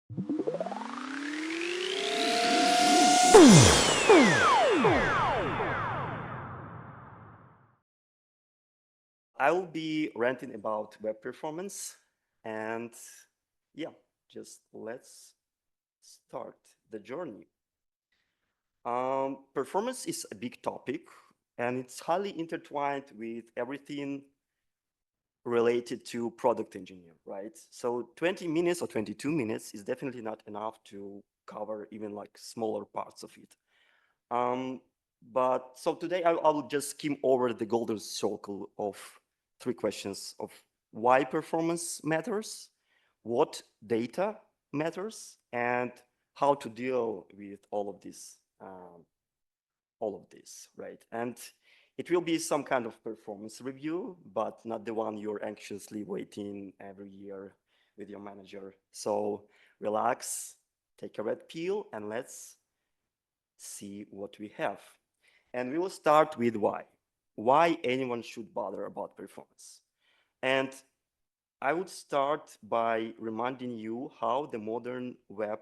I will be ranting about web performance, and yeah, just let's start the journey. Performance is a big topic, and it's highly intertwined with everything related to product engineer, right? So 20 minutes or 22 minutes is definitely not enough to cover even like smaller parts of it. But so today I will just skim over the golden circle of three questions of why performance matters, what data matters, and how to deal with all of this, right? And it will be some kind of performance review, but not the one you're anxiously waiting every year with your manager. So relax, take a red pill, and let's see what we have. And we will start with why. Why anyone should bother about performance. And I would start by reminding you how the modern web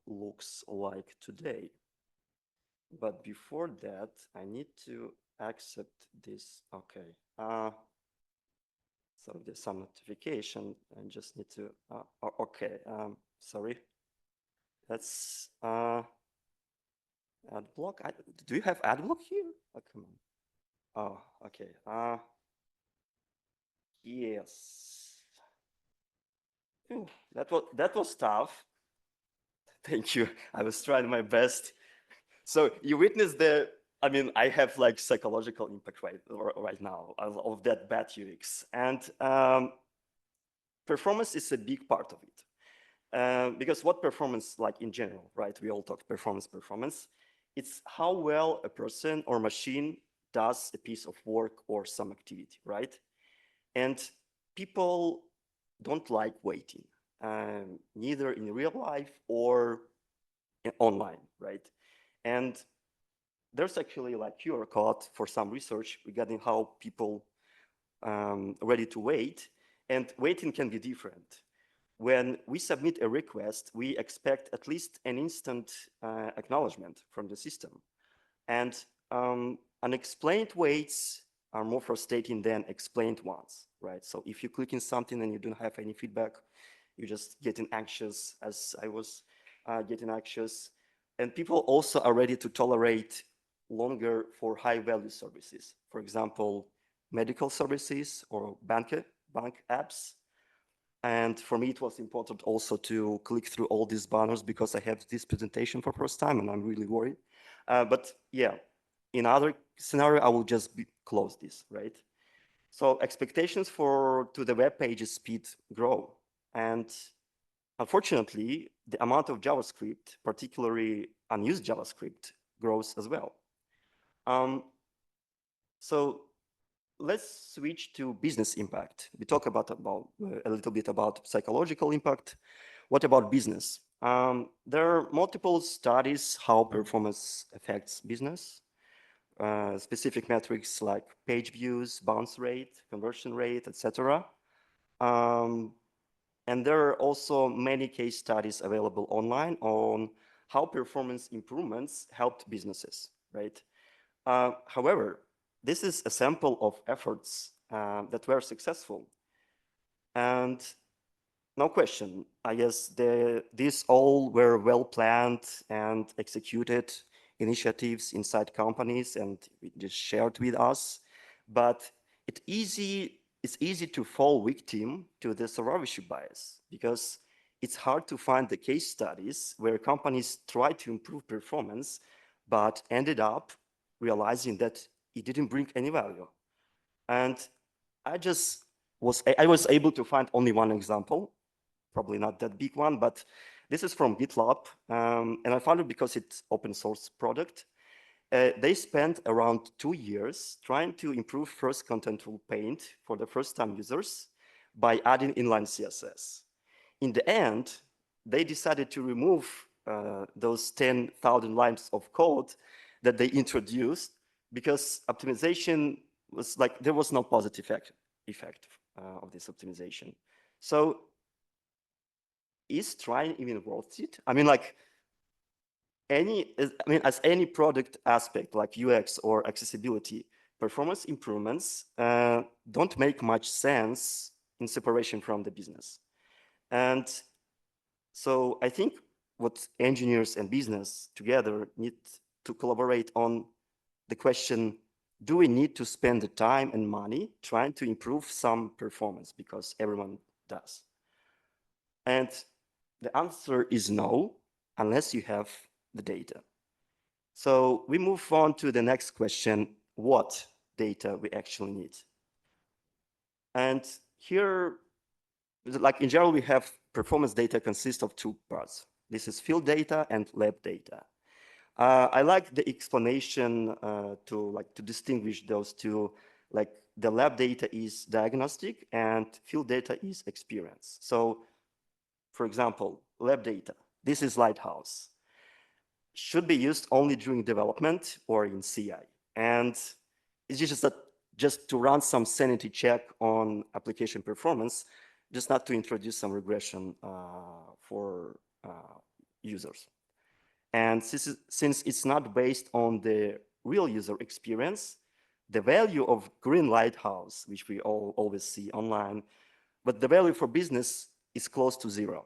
looks like today. But before that, I need to accept this. Okay. So there's some notification. I just need to, okay, sorry. That's ad block. Do you have ad block here? Oh, come on. Oh, okay. Yes. Ooh, that was tough. Thank you. I was trying my best. So you witnessed I mean, I have like psychological impact right now of that bad UX. And performance is a big part of it. Because what performance, like in general, right? We all talk performance. It's how well a person or machine does a piece of work or some activity, right? And people don't like waiting, neither in real life or online, right? And there's actually like QR code for some research regarding how people ready to wait, and waiting can be different. When we submit a request, we expect at least an instant acknowledgement from the system. And unexplained waits are more frustrating than explained ones, right? So if you click in something and you don't have any feedback, you're just getting anxious, as I was getting anxious. And people also are ready to tolerate longer for high value services. For example, medical services or bank apps. And for me, it was important also to click through all these banners because I have this presentation for first time and I'm really worried. But yeah, in other scenario, I will just close this, right? So expectations to the web page's speed grow. And unfortunately, the amount of JavaScript, particularly unused JavaScript, grows as well. So let's switch to business impact. We talk about a little bit about psychological impact. What about business? There are multiple studies how performance affects business. Specific metrics like page views, bounce rate, conversion rate, etc. And there are also many case studies available online on how performance improvements helped businesses, right? However, this is a sample of efforts that were successful. And no question, I guess these all were well planned and executed initiatives inside companies and just shared with us. But it's easy to fall victim to the survivorship bias because it's hard to find the case studies where companies tried to improve performance but ended up realizing that it didn't bring any value. And I was able to find only one example, probably not that big one, but this is from GitLab. And I found it because it's open source product. They spent around 2 years trying to improve first contentful paint for the first time users by adding inline CSS. In the end, they decided to remove those 10,000 lines of code that they introduced because optimization was like, there was no positive effect of this optimization. So is trying even worth it? I mean, like as any product aspect like UX or accessibility, performance improvements don't make much sense in separation from the business. And so I think what engineers and business together need to collaborate on the question, do we need to spend the time and money trying to improve some performance, because everyone does? And the answer is no, unless you have the data. So we move on to the next question, what data we actually need. And here, like in general, we have performance data consists of two parts. This is field data and lab data. I like the explanation to distinguish those two. Like the lab data is diagnostic and field data is experience. So for example, lab data, this is Lighthouse, should be used only during development or in CI. And it's just to run some sanity check on application performance, just not to introduce some regression for users. And since it's not based on the real user experience, the value of green lighthouse, which we always see online, but the value for business is close to zero.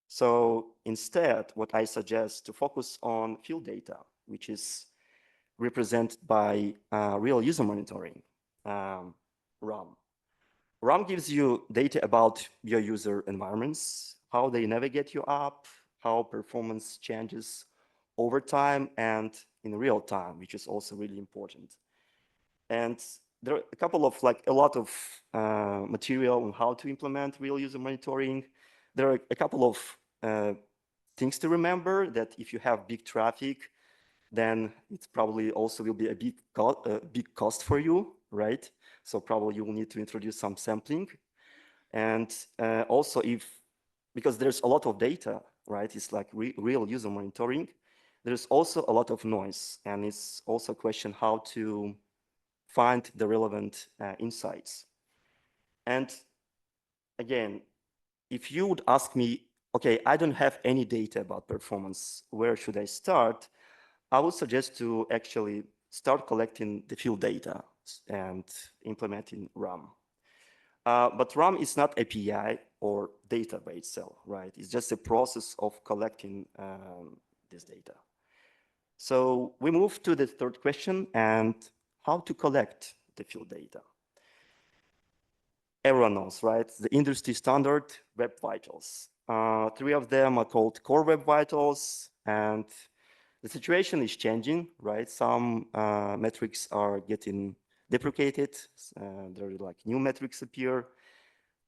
So instead, what I suggest to focus on field data, which is represented by real user monitoring, RUM. RUM gives you data about your user environments, how they navigate your app, how performance changes over time and in real time, which is also really important. And there are a lot of material on how to implement real user monitoring. There are a couple of things to remember, that if you have big traffic, then it probably also will be a big cost for you, right? So probably you will need to introduce some sampling. And also because there's a lot of data, right? It's like real user monitoring. There's also a lot of noise, and it's also a question how to find the relevant insights. And again, if you would ask me, okay, I don't have any data about performance, where should I start? I would suggest to actually start collecting the field data and implementing RUM. But RUM is not API or data by itself, right? It's just a process of collecting this data. So we move to the third question, and how to collect the field data. Everyone knows, right? The industry standard Web Vitals. 3 of them are called Core Web Vitals, and the situation is changing, right? Some metrics are getting deprecated. There are like new metrics appear.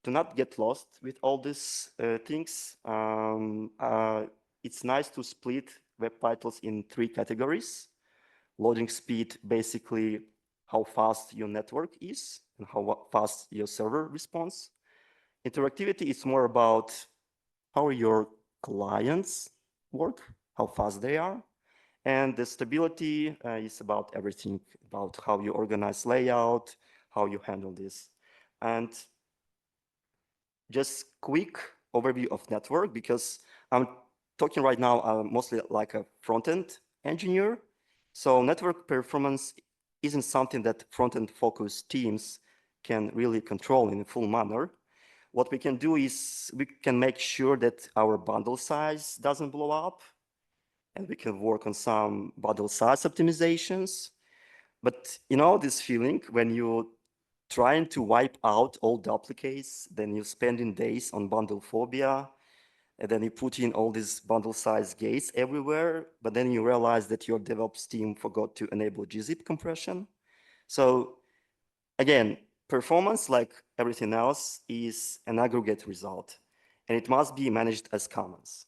To not get lost with all these things, it's nice to split Web Vitals in 3 categories. Loading speed, basically how fast your network is and how fast your server responds. Interactivity is more about how your clients work, how fast they are. And the stability is about everything, about how you organize layout, how you handle this. And just quick overview of network, because I'm talking right now mostly like a front-end engineer. So network performance isn't something that front-end focused teams can really control in a full manner. What we can do is we can make sure that our bundle size doesn't blow up, and we can work on some bundle size optimizations. But you know this feeling when you're trying to wipe out all duplicates, then you're spending days on bundle phobia, and then you put in all these bundle size gates everywhere, but then you realize that your DevOps team forgot to enable gzip compression. So again, performance, like everything else, is an aggregate result, and it must be managed as commons.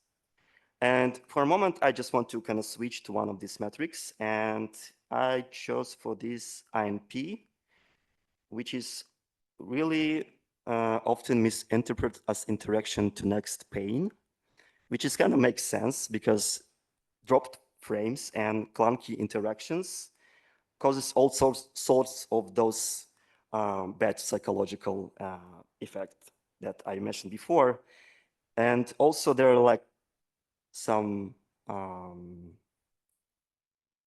And for a moment, I just want to kind of switch to one of these metrics, and I chose for this INP, which is really often misinterpreted as interaction to next pane, which is kind of makes sense because dropped frames and clunky interactions causes all sorts of those bad psychological effects that I mentioned before. And also there are like some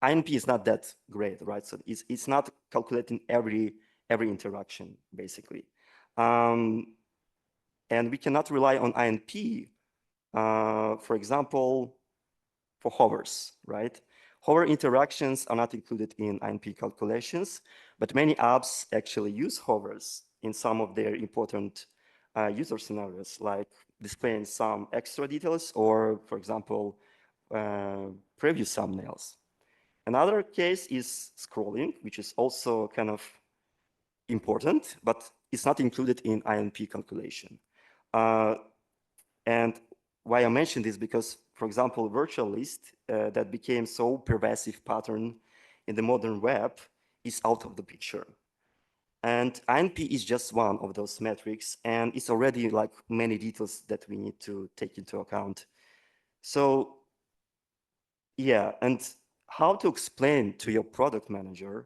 INP is not that great, right? So it's not calculating every interaction, basically. And we cannot rely on INP, for example, for hovers, right? Hover interactions are not included in INP calculations, but many apps actually use hovers in some of their important user scenarios, like displaying some extra details or, for example, preview thumbnails. Another case is scrolling, which is also kind of important, but it's not included in INP calculation. And why I mention this, because, for example, virtual list that became so pervasive pattern in the modern web is out of the picture. And INP is just one of those metrics, and it's already like many details that we need to take into account. So yeah, and how to explain to your product manager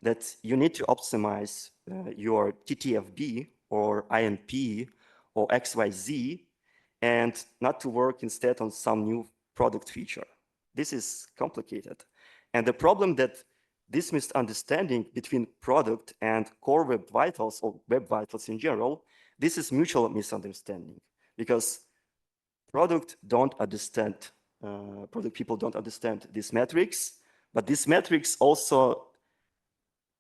that you need to optimize your TTFB or INP or XYZ and not to work instead on some new product feature. This is complicated. And the problem that this misunderstanding between product and core web vitals or web vitals in general, this is mutual misunderstanding because product people don't understand these metrics, but these metrics also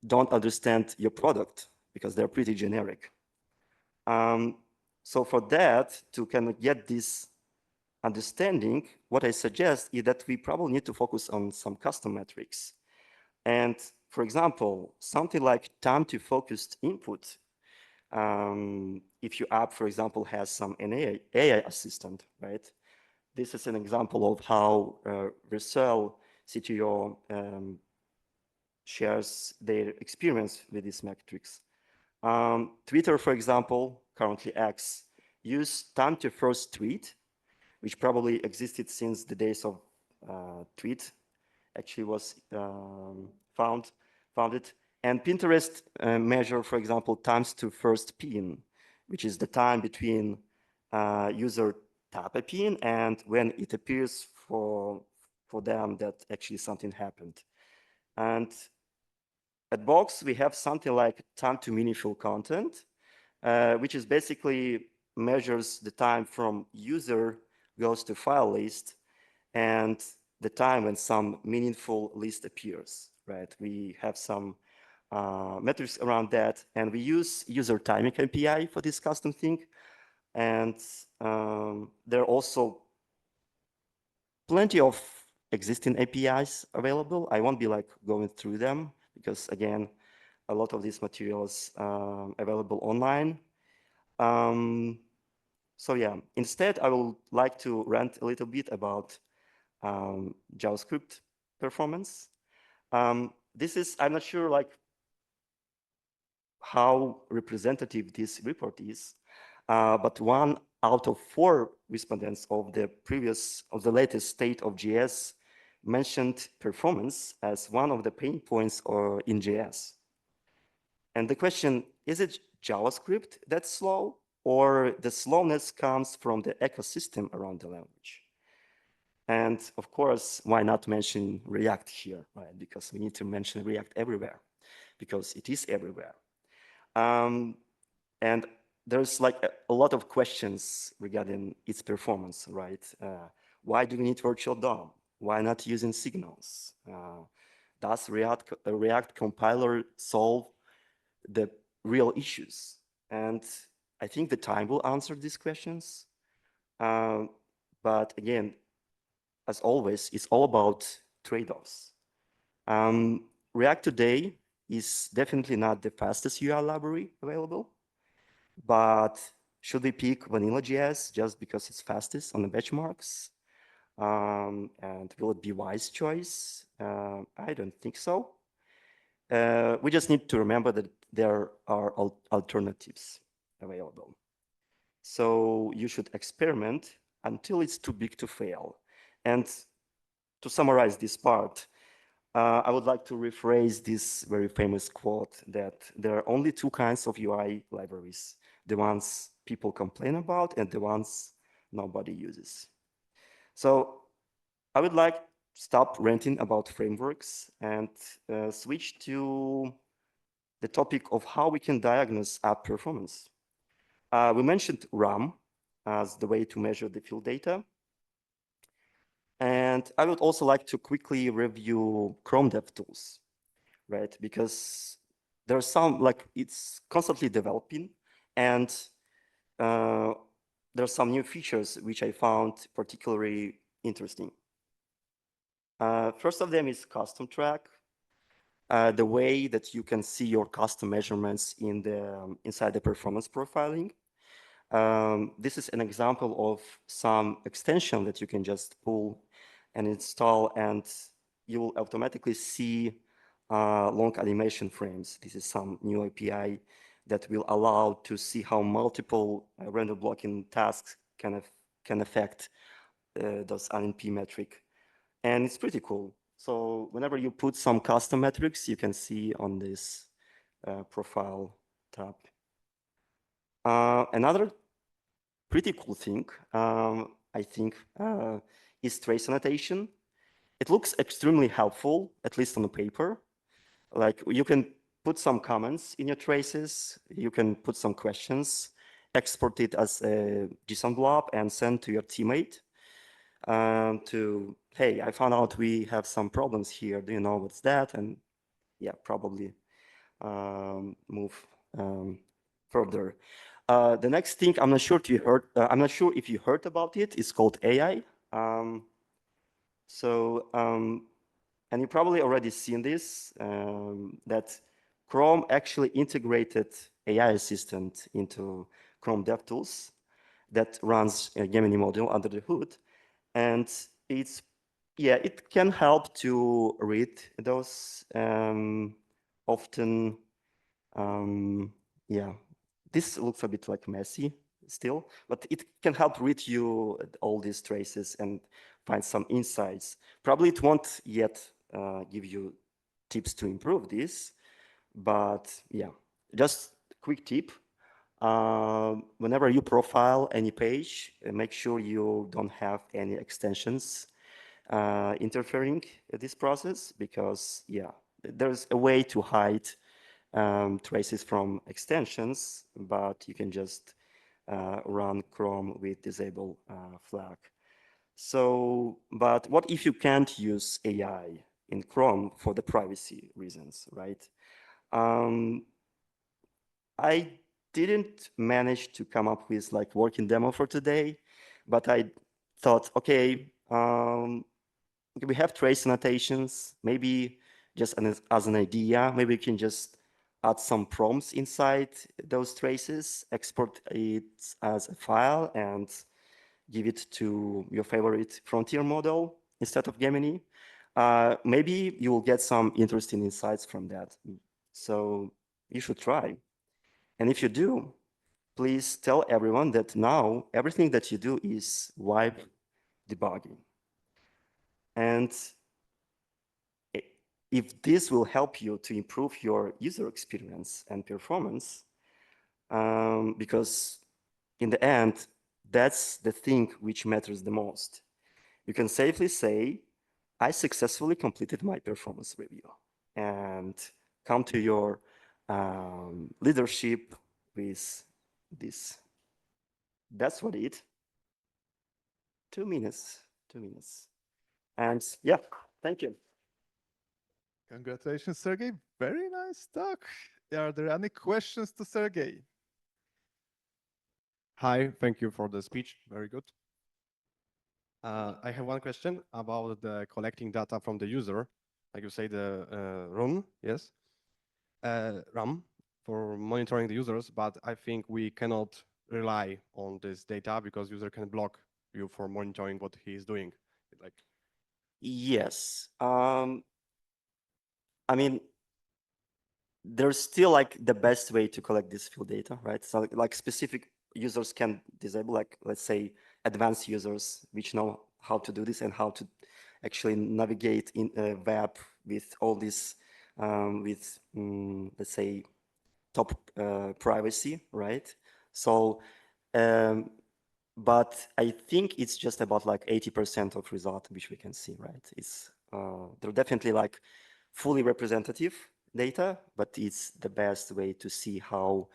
don't understand your product because they're pretty generic. So for that, to kind of get this understanding, what I suggest is that we probably need to focus on some custom metrics. And for example, something like time to focused input. If your app, for example, has some AI assistant, right? This is an example of how Vercel CTO shares their experience with these metrics. Twitter, for example, currently X, use time to first tweet, which probably existed since the days of tweet, actually was founded. And Pinterest measure, for example, times to first pin, which is the time between user tap a pin and when it appears for them that actually something happened. And at Box, we have something like time to meaningful content, which is basically measures the time from user goes to file list and the time when some meaningful list appears, right? We have some metrics around that, and we use user timing API for this custom thing. And there are also plenty of existing APIs available. I won't be like going through them because again, a lot of these materials available online. So yeah, instead, I would like to rant a little bit about JavaScript performance. This is, I'm not sure like how representative this report is, but 1 out of 4 respondents of the latest state of JS mentioned performance as one of the pain points in JS. And the question, is it JavaScript that's slow, or the slowness comes from the ecosystem around the language? And of course, why not mention React here, right? Because we need to mention React everywhere, because it is everywhere. And there's like a lot of questions regarding its performance, right? Why do we need virtual DOM? Why not using signals? Does React compiler solve the real issues? And I think the time will answer these questions. But again, as always, it's all about trade-offs. React today is definitely not the fastest UI library available, but should we pick vanilla.js just because it's fastest on the benchmarks? And will it be wise choice? I don't think so. We just need to remember that there are alternatives available. So you should experiment until it's too big to fail. And to summarize this part, I would like to rephrase this very famous quote that there are only 2 kinds of UI libraries, the ones people complain about and the ones nobody uses. So I would like stop ranting about frameworks and switch to the topic of how we can diagnose app performance. We mentioned RAM as the way to measure the field data. And I would also like to quickly review Chrome DevTools, right? Because there's some, like, it's constantly developing, and there are some new features which I found particularly interesting. First of them is custom track, the way that you can see your custom measurements in the inside the performance profiling. This is an example of some extension that you can just pull and install, and you will automatically see long animation frames. This is some new API that will allow to see how multiple render blocking tasks can affect those NP metric. And it's pretty cool. So whenever you put some custom metrics, you can see on this profile tab. Another pretty cool thing, I think, is trace annotation. It looks extremely helpful, at least on the paper. Like, you can put some comments in your traces, you can put some questions, export it as a JSON blob and send to your teammate hey, I found out we have some problems here. Do you know what's that? And yeah, probably move further. The next thing, I'm not sure if you heard about it. It's called AI. And you probably already seen this, that Chrome actually integrated AI assistant into Chrome DevTools that runs a Gemini module under the hood. And it can help to read those often, this looks a bit like messy still, but it can help read you all these traces and find some insights. Probably it won't yet give you tips to improve this, but yeah, just a quick tip. Whenever you profile any page, make sure you don't have any extensions interfering in this process, because there's a way to hide traces from extensions, but you can just run Chrome with disable flag. So, but what if you can't use AI in Chrome for the privacy reasons, right? I didn't manage to come up with like working demo for today, but I thought, okay, we have trace annotations, maybe just as an idea, maybe we can just add some prompts inside those traces, export it as a file, and give it to your favorite frontier model instead of Gemini. Maybe you will get some interesting insights from that. So you should try. And if you do, please tell everyone that now everything that you do is wipe debugging. And if this will help you to improve your user experience and performance, because in the end, that's the thing which matters the most. You can safely say, I successfully completed my performance review, and come to your leadership with this. That's what it. 2 minutes, 2 minutes. And yeah, thank you. Congratulations, Sergey. Very nice talk. Are there any questions to Sergey? Hi, thank you for the speech. Very good. I have one question about the collecting data from the user. Like you say, the RUN, yes, RAM for monitoring the users, but I think we cannot rely on this data because user can block you for monitoring what he is doing. Like, yes, I mean, there's still like the best way to collect this field data, right? So like specific users can disable, like, let's say, advanced users which know how to do this and how to actually navigate in a web with all this, let's say, top privacy, right? So but I think it's just about like 80% of result which we can see, right? It's they're definitely like fully representative data, but it's the best way to see how,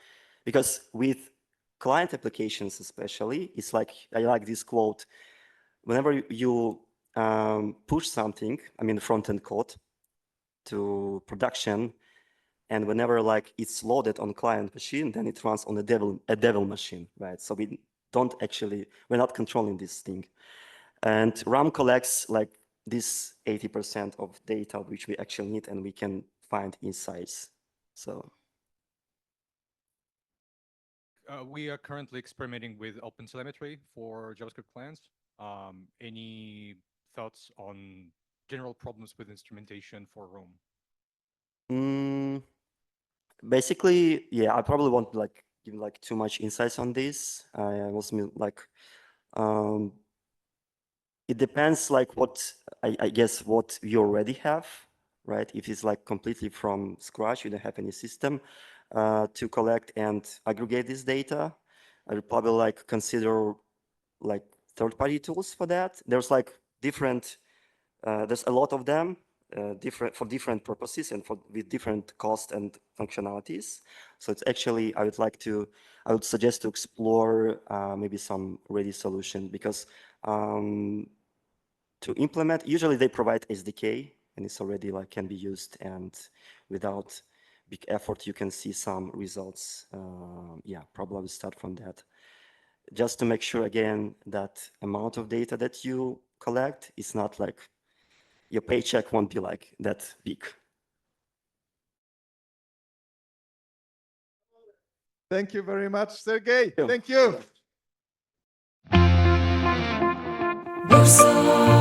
because with client applications especially, it's like, I like this quote, whenever you push something, I mean front-end code to production, and whenever like it's loaded on client machine, then it runs on a devil machine, right? So we're not controlling this thing. And RAM collects like this 80% of data which we actually need, and we can find insights. So we are currently experimenting with OpenTelemetry for JavaScript clients. Any thoughts on general problems with instrumentation for Roam? Basically, yeah, I probably won't like give like too much insights on this. I was like, it depends like what I guess what you already have, right? If it's like completely from scratch, you don't have any system to collect and aggregate this data, I would probably like consider like third-party tools for that. There's like different, there's a lot of them, different for different purposes and with different cost and functionalities. So it's actually, I would suggest to explore maybe some ready solution, because to implement, usually they provide SDK and it's already like can be used, and without big effort you can see some results. Yeah, probably I would start from that. Just to make sure again that amount of data that you collect is not like, your paycheck won't be like that big. Thank you very much, Sergey. Yeah. Thank you. Warsaw.